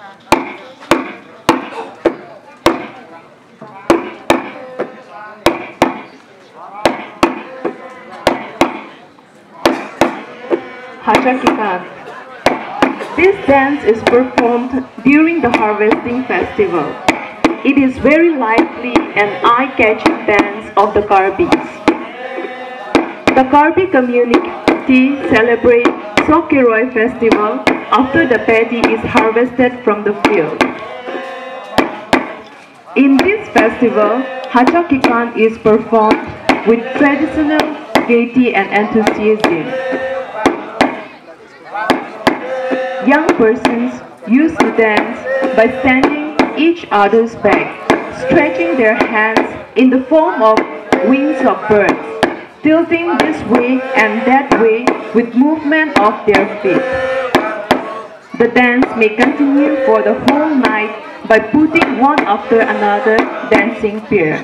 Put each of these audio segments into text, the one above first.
Hacha kekan. This dance is performed during the harvesting festival. It is very lively and eye-catching dance of the Karbis. The Karbi community celebrates Sokiroi festival after the paddy is harvested from the field. In this festival, Hacha kekan is performed with traditional gaiety and enthusiasm. Young persons used to dance by standing each other's back, stretching their hands in the form of wings of birds, tilting this way and that way with movement of their feet. The dance may continue for the whole night by putting one after another dancing pair.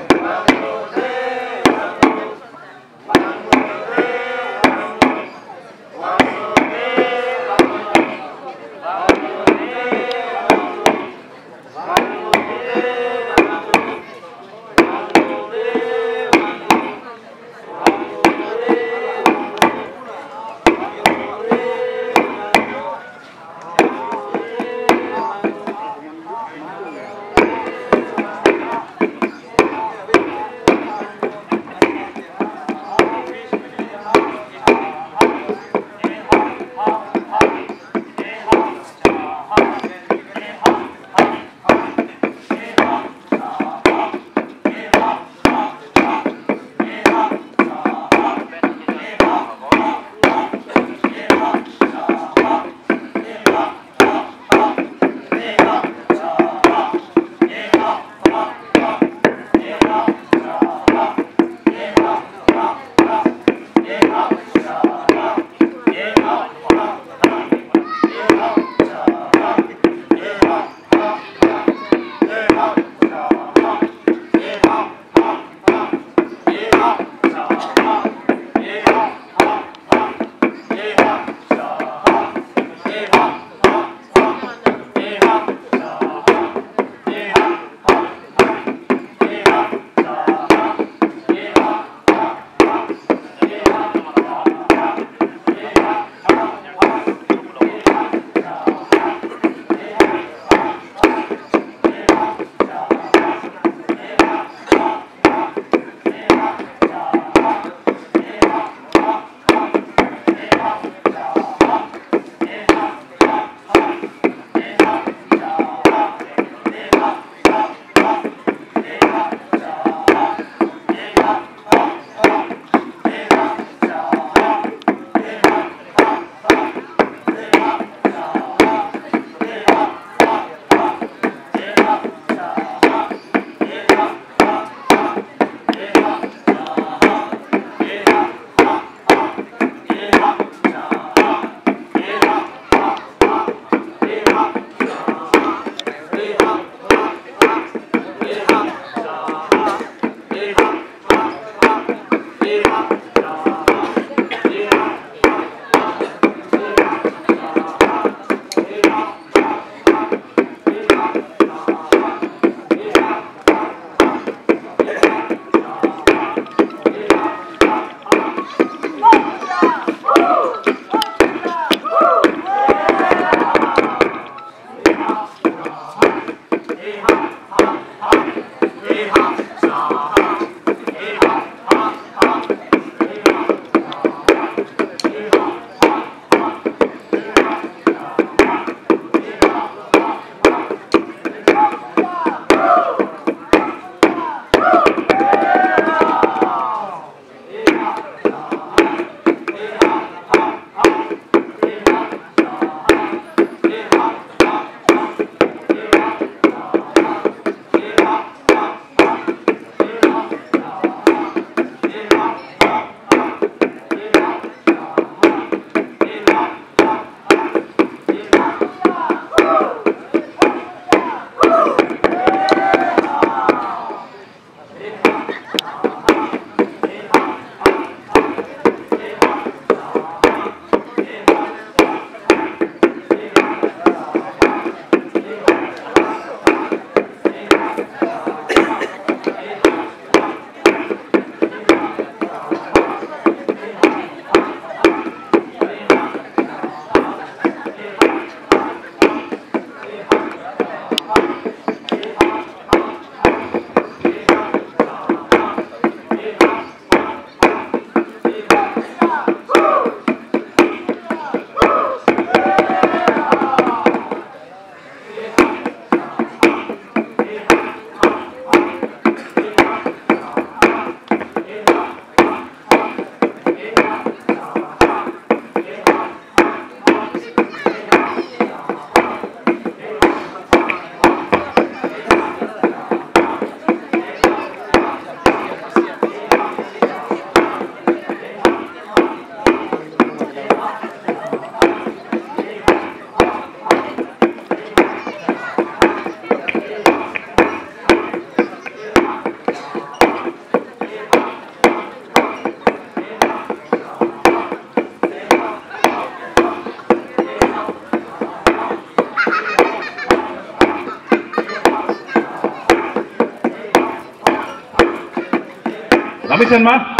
Habiskan mah.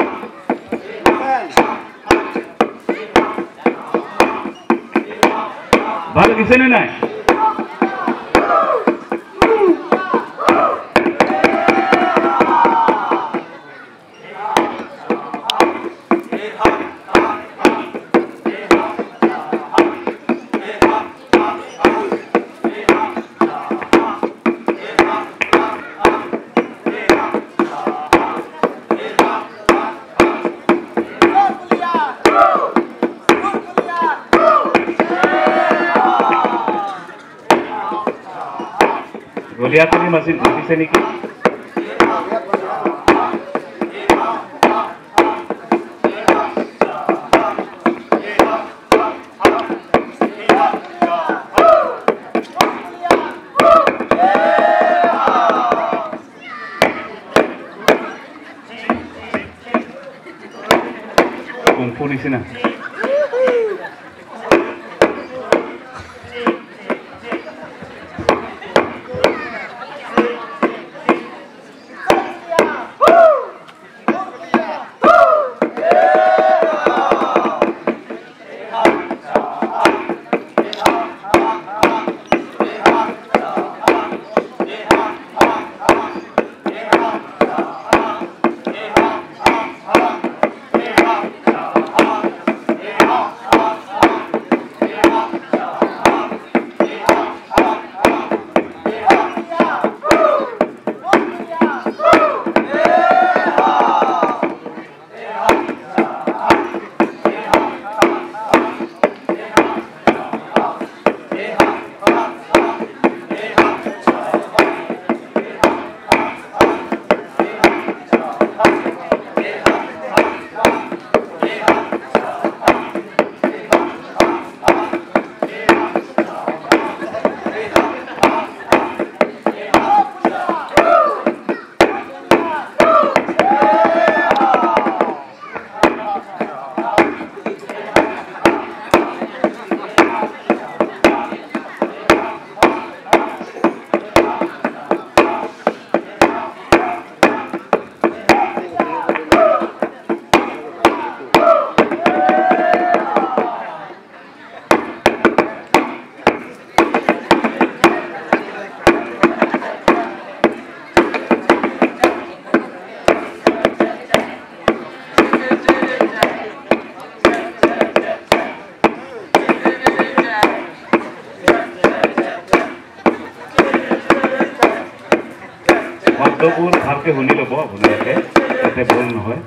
Balik di sini naik. Lihat ini masih sini. Kungfu di sini. শব্দবোৰ ভালকৈ শুনি ল'ব আপোনালোকে যাতে ভুল নহয়।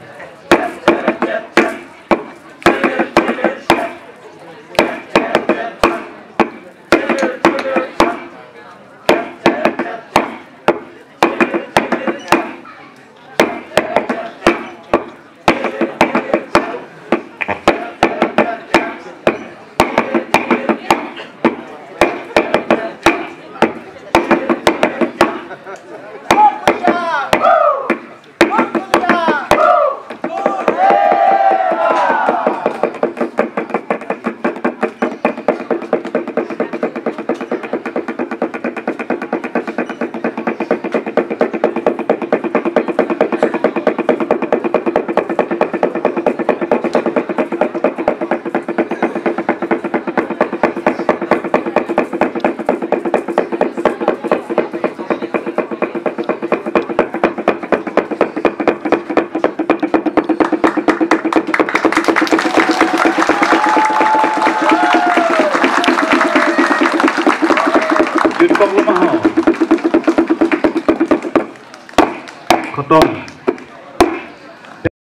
खत्म।